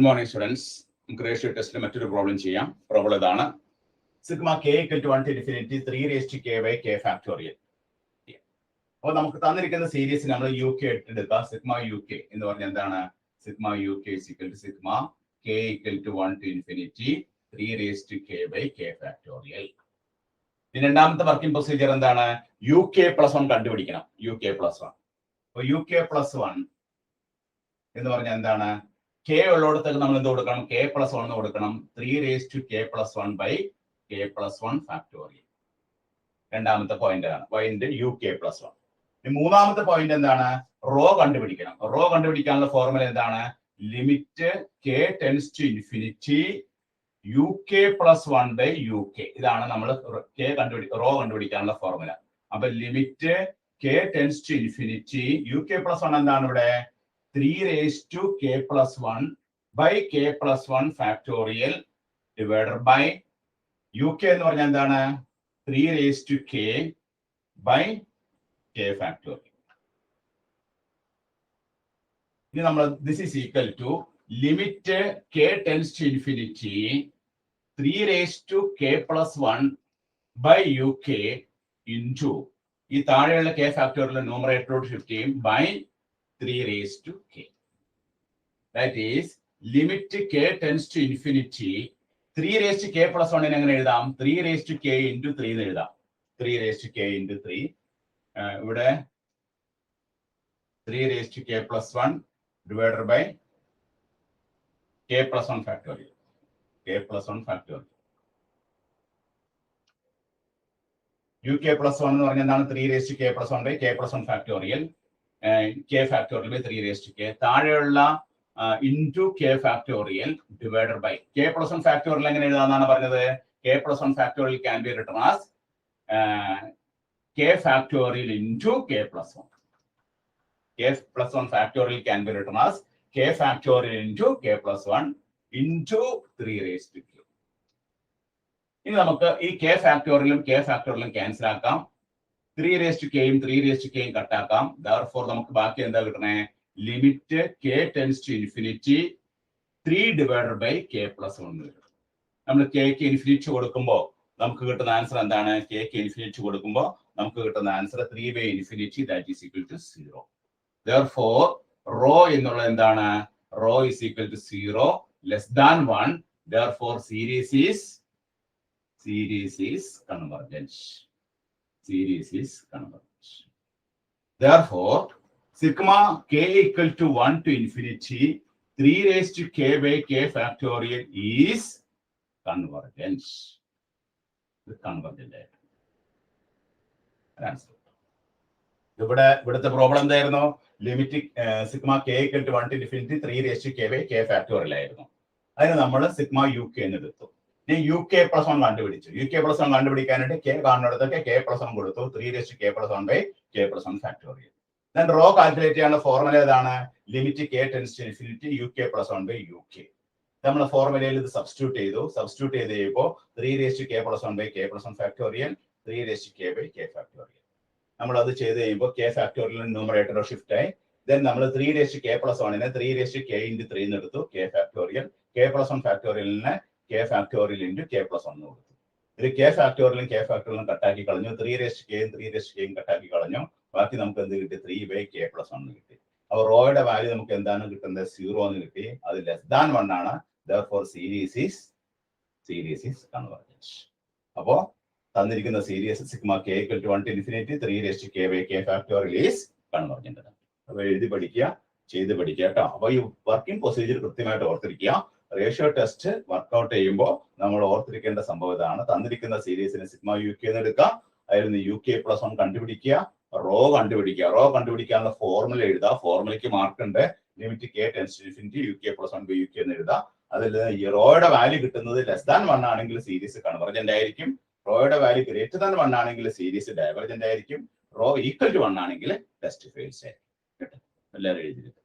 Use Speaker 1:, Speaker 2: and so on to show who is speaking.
Speaker 1: Good morning, students. Ratio test മറ്റൊരു problem ചെയ്യാം. Problem ഇതാണ്. Sigma k = 1 to infinity 3 raised to k by k factorial. അപ്പോൾ നമുക്ക് തന്നിരിക്കുന്ന സീരീസ് നമ്മൾ യു കെ എടുക്കുക. സിഗ്മ യു കെ എന്ന് പറഞ്ഞാൽ എന്താണ്? Sigma u k sigma k = 1 to infinity 3 raised to k by k factorial. ഇനി രണ്ടാമത്തെ വർക്കിംഗ് പ്രൊസീജിയർ എന്താണ്? യു കെ പ്ലസ് 1 കണ്ടുപിടിക്കണം. U k plus 1. അപ്പോൾ യു കെ പ്ലസ് 1 എന്ന് പറഞ്ഞാൽ എന്താണ്? k ഉള്ളിടത്തേക്ക് നമ്മൾ എന്ത് കൊടുക്കണം? k പ്ലസ് 1 കൊടുക്കണം. 3 raised to k plus 1 by k plus 1 factorial. രണ്ടാമത്തെ പോയിന്റ് ആണ് പോയിന്റ് യു കെ പ്ലസ് 1. ഇനി മൂന്നാമത്തെ പോയിന്റ് എന്താണ്? റോ കണ്ടുപിടിക്കണം. റോ കണ്ടുപിടിക്കാനുള്ള ഫോർമുല എന്താണ്? Limit k tends to infinity u k plus 1 by u k. ഇതാണ് നമ്മൾ റോ കണ്ടുപിടിക്കാനുള്ള ഫോർമുല. അപ്പൊ limit k tends to infinity u k plus 1 എന്താണ് ഇവിടെ? 3 raised to k plus 1 by k plus 1 factorial divided by uk എന്ന് പറഞ്ഞാൽ എന്താണ്? 3 raised to k by k factorial. ഇനി നമ്മൾ this is equal to limit k tends to infinity 3 raised to k plus 1 by uk into ഈ താഴെയുള്ള k factorial ന്യൂമറേറ്ററോട് shift ചെയ്യും by 3 raised to k. That is limit k tends to infinity 3 raised to k plus 1 എങ്ങനെ എഴുതാം? 3 raised to k into 3 എന്ന് എഴുതാം. 3 raised to k into 3. ഇവിടെ 3 raised to k plus 1 divided by k plus 1 factorial. k plus 1 factorial. uk plus 1 എന്ന് പറഞ്ഞാൽ എന്താണ്? 3 raised to k plus 1 by k plus 1 factorial. k factorial by 3 raised to k. താഴെയുള്ള into k factorial divided by k plus 1 factorial എങ്ങനെ എഴുതാന്നാണ് പറഞ്ഞത്? k plus 1 factorial can be written as k factorial into k plus 1. k plus 1 factorial can be written as k factorial into k plus 1 into 3 raised to k. ഇനി നമുക്ക് ഈ k factorialum k factorialum cancel ആക്കാം. 3 raised to k യും 3 raised to k യും കട്ടാക്കാം. therefore നമുക്ക് ബാക്കി എന്താ കിട്ടണേ? Limit k tends to infinity 3 divided by k plus 1. നമ്മൾ k ക്ക് ഇൻഫിനിറ്റി കൊടുക്കുമ്പോൾ നമുക്ക് കിട്ടുന്ന ആൻസർ എന്താണ്? k ക്ക് ഇൻഫിനിറ്റി കൊടുക്കുമ്പോൾ നമുക്ക് കിട്ടുന്ന answer 3 by infinity that is equal to 0. therefore rho എന്നുള്ളത് എന്താണ്? rho is equal to 0 less than 1. therefore series is convergent. Series is convergent. Therefore, sigma k equal to 1 to infinity 3 raised to k by k factorial is convergent. The convergent. Answer. ഇവിടുത്തെ problem എന്തായിരുന്നു? Limit sigma k equal to 1 to infinity 3 raised to k by k factorial ആയിരുന്നു. അതിന് നമ്മൾ sigma u k എന്ന് എടുത്തു. U k plus 1 കണ്ടുപിടിച്ചു. U k plus 1 കണ്ടുപിടിക്കാനായിട്ട് k കാണുന്നിടത്തൊക്കെ k plus 1 കൊടുത്തു. 3 raised to k plus 1 by k plus 1 factorial. Then rho calculate ചെയ്യാനുള്ള formula ഏതാണ്? Limit k tends to infinity u k plus 1 by u k. നമ്മൾ ഫോർമുലയിൽ ഇത് substitute ചെയ്തു. Substitute ചെയ്ത് കഴിയുമ്പോൾ 3 raised to k plus 1 by k plus 1 factorial 3 raised to k by k factorial. നമ്മൾ അത് ചെയ്ത് കഴിയുമ്പോൾ k factorial ന്യൂമറേറ്റർ ഷിഫ്റ്റ് ആയി. ദെൻ നമ്മൾ 3 raised to k plus 1 3 raised to k into 3 എന്ന് എടുത്തു. k factorial k plus 1 factorialനെ k factorial into k plus 1 കൊടുത്തു. ഇത് k factorialum കട്ടാക്കി കളഞ്ഞു. 3 raised to k യും 3 raised to k യും കട്ടാക്കി കളഞ്ഞു. ബാക്കി നമുക്ക് എന്ത് കിട്ടി? 3 by k plus 1 കിട്ടി. അപ്പോൾ റോയുടെ വാല്യൂ നമുക്ക് എന്താണ് കിട്ടുന്നത്? 0 എന്ന് കിട്ടി. അത് ലെസ് ദാൻ 1 ആണ്. therefore series is convergent. അപ്പോൾ തന്നിരിക്കുന്ന series sigma k equal to 1 to infinity 3 raised to k by k factorial is convergent. അപ്പോൾ എഴുതി പഠിക്കുക, ചെയ്ത് പഠിക്കുക കേട്ടോ. അപ്പോൾ ഈ വർക്കിംഗ് പ്രൊസീജിയർ കൃത്യമായിട്ട് ഓർത്തിരിക്കുക. റേഷ്യോ ടെസ്റ്റ് വർക്ക്ഔട്ട് ചെയ്യുമ്പോൾ നമ്മൾ ഓർത്തിരിക്കേണ്ട സംഭവം ഇതാണ്. തന്നിരിക്കുന്ന സീരീസിന് സിഗ്മ യു കെ എന്ന് എടുക്കാം. അതിൽ നിന്ന് യു കെ പ്ലസ് 1 കണ്ടുപിടിക്കുക, റോ കണ്ടുപിടിക്കുക. റോ കണ്ടുപിടിക്കാനുള്ള ഫോർമുല എഴുതുക. ഫോർമുലയ്ക്ക് മാർക്ക് ഉണ്ട്. Limit k tends to infinity u k plus 1 by u k എന്ന് എഴുതുക. അതിൽ ഈ റോയുടെ വാല്യൂ കിട്ടുന്നത് ലെസ് ദാൻ 1 ആണെങ്കിൽ സീരീസ് കൺവർജന്റ് ആയിരിക്കും. റോയുടെ വാല്യൂ ഗ്രേറ്റർ ദാൻ 1 ആണെങ്കിൽ സീരീസ് ഡൈവർജന്റ് ആയിരിക്കും. റോ ഈക്വൽ ടു 1 ആണെങ്കിൽ ടെസ്റ്റ് ഫെയിൽസ് ആയിരിക്കും. എല്ലാവരും എഴുതിയിരിക്കും.